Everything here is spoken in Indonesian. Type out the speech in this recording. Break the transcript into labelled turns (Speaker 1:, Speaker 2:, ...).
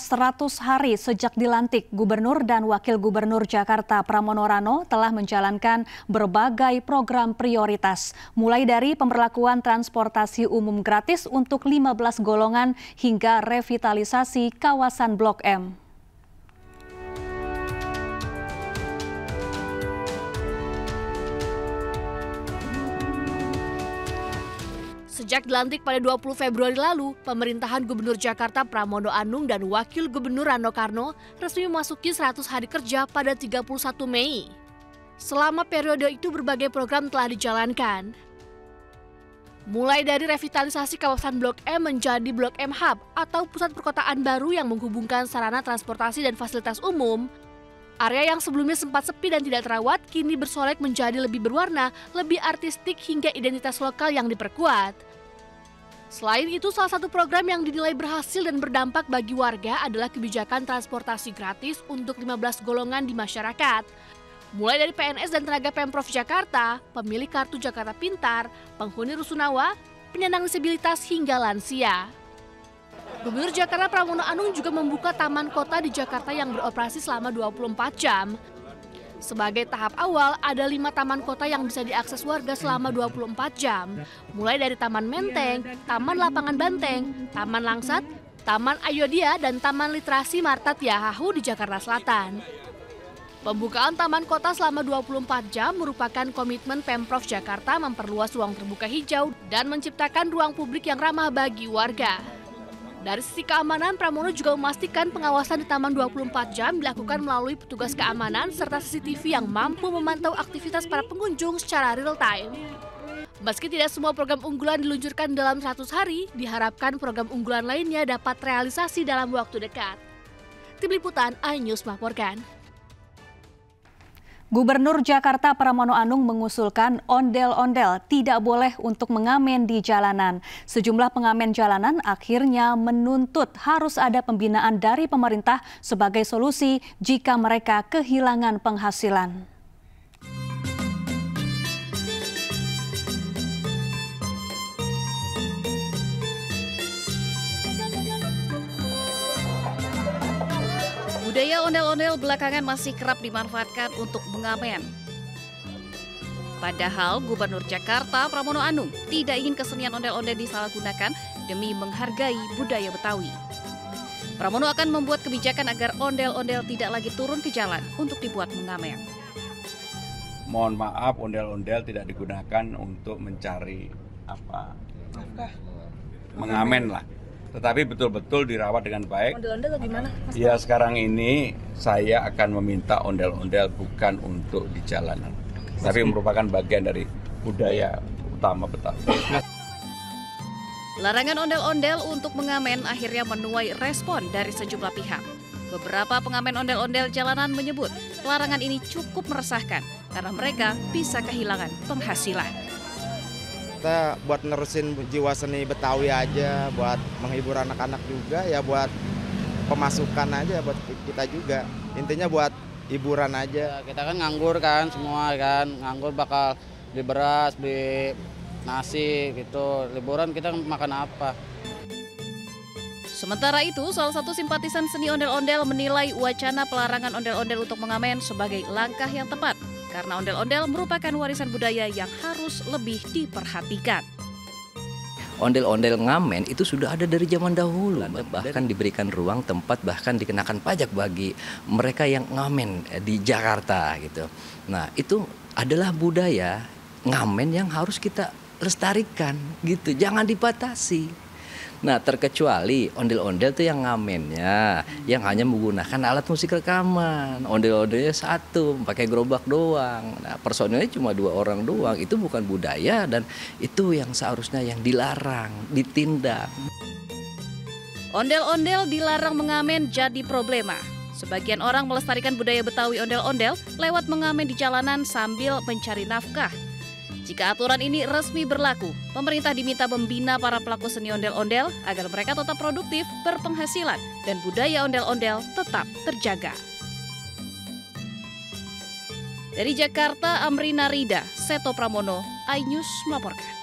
Speaker 1: 100 hari sejak dilantik, Gubernur dan Wakil Gubernur Jakarta Pramono Rano telah menjalankan berbagai program prioritas, mulai dari pemberlakuan transportasi umum gratis untuk 15 golongan hingga revitalisasi kawasan Blok M.
Speaker 2: Sejak dilantik pada 20 Februari lalu, pemerintahan Gubernur Jakarta Pramono Anung dan Wakil Gubernur Rano Karno resmi memasuki 100 hari kerja pada 31 Mei. Selama periode itu berbagai program telah dijalankan. Mulai dari revitalisasi kawasan Blok M menjadi Blok M Hub atau pusat perkotaan baru yang menghubungkan sarana transportasi dan fasilitas umum. Area yang sebelumnya sempat sepi dan tidak terawat kini bersolek menjadi lebih berwarna, lebih artistik hingga identitas lokal yang diperkuat. Selain itu, salah satu program yang dinilai berhasil dan berdampak bagi warga adalah kebijakan transportasi gratis untuk 15 golongan di masyarakat. Mulai dari PNS dan tenaga Pemprov Jakarta, pemilik kartu Jakarta Pintar, penghuni rusunawa, penyandang disabilitas hingga lansia. Gubernur Jakarta Pramono Anung juga membuka taman kota di Jakarta yang beroperasi selama 24 jam. Sebagai tahap awal, ada 5 taman kota yang bisa diakses warga selama 24 jam. Mulai dari Taman Menteng, Taman Lapangan Banteng, Taman Langsat, Taman Ayodhya, dan Taman Literasi Marta Tiahahu di Jakarta Selatan. Pembukaan taman kota selama 24 jam merupakan komitmen Pemprov Jakarta memperluas ruang terbuka hijau dan menciptakan ruang publik yang ramah bagi warga. Dari sisi keamanan, Pramono juga memastikan pengawasan di Taman 24 jam dilakukan melalui petugas keamanan serta CCTV yang mampu memantau aktivitas para pengunjung secara real time. Meski tidak semua program unggulan diluncurkan dalam 100 hari, diharapkan program unggulan lainnya dapat realisasi dalam waktu dekat. Tim Liputan iNews melaporkan.
Speaker 1: Gubernur Jakarta Pramono Anung mengusulkan ondel-ondel tidak boleh untuk mengamen di jalanan. Sejumlah pengamen jalanan akhirnya menuntut harus ada pembinaan dari pemerintah sebagai solusi jika mereka kehilangan penghasilan.
Speaker 3: Budaya ondel-ondel belakangan masih kerap dimanfaatkan untuk mengamen. Padahal Gubernur Jakarta Pramono Anung tidak ingin kesenian ondel-ondel disalahgunakan demi menghargai budaya Betawi. Pramono akan membuat kebijakan agar ondel-ondel tidak lagi turun ke jalan untuk dibuat mengamen.
Speaker 4: Mohon maaf, ondel-ondel tidak digunakan untuk mencari mengamen lah. Tetapi betul-betul dirawat dengan baik.
Speaker 2: Ondel-ondel gimana?
Speaker 4: Ya, sekarang ini saya akan meminta ondel-ondel bukan untuk di jalanan, tapi merupakan bagian dari budaya utama Betawi.
Speaker 3: Larangan ondel-ondel untuk mengamen akhirnya menuai respon dari sejumlah pihak. Beberapa pengamen ondel-ondel jalanan menyebut larangan ini cukup meresahkan karena mereka bisa kehilangan penghasilan.
Speaker 5: Kita buat nerusin jiwa seni Betawi aja, buat menghibur anak-anak juga, ya buat pemasukan aja buat kita juga. Intinya buat hiburan aja.
Speaker 6: Kita kan nganggur kan semua kan, nganggur bakal beli beras, beli nasi gitu. Liburan kita makan apa?
Speaker 3: Sementara itu, salah satu simpatisan seni ondel-ondel menilai wacana pelarangan ondel-ondel untuk mengamen sebagai langkah yang tepat. Karena ondel-ondel merupakan warisan budaya yang harus lebih diperhatikan.
Speaker 7: Ondel-ondel ngamen itu sudah ada dari zaman dahulu, bahkan diberikan ruang tempat, bahkan dikenakan pajak bagi mereka yang ngamen di Jakarta gitu. Nah, itu adalah budaya ngamen yang harus kita lestarikan gitu, jangan dibatasi. Nah, terkecuali ondel-ondel itu yang ngamennya, yang hanya menggunakan alat musik rekaman. Ondel-ondelnya satu, pakai gerobak doang. Nah, personilnya cuma 2 orang doang. Itu bukan budaya dan itu yang seharusnya yang dilarang, ditindak.
Speaker 3: Ondel-ondel dilarang mengamen jadi problema. Sebagian orang melestarikan budaya Betawi ondel-ondel lewat mengamen di jalanan sambil mencari nafkah. Jika aturan ini resmi berlaku, pemerintah diminta membina para pelaku seni ondel-ondel agar mereka tetap produktif, berpenghasilan, dan budaya ondel-ondel tetap terjaga. Dari Jakarta, Amrina Rida, Seto Pramono, iNews melaporkan.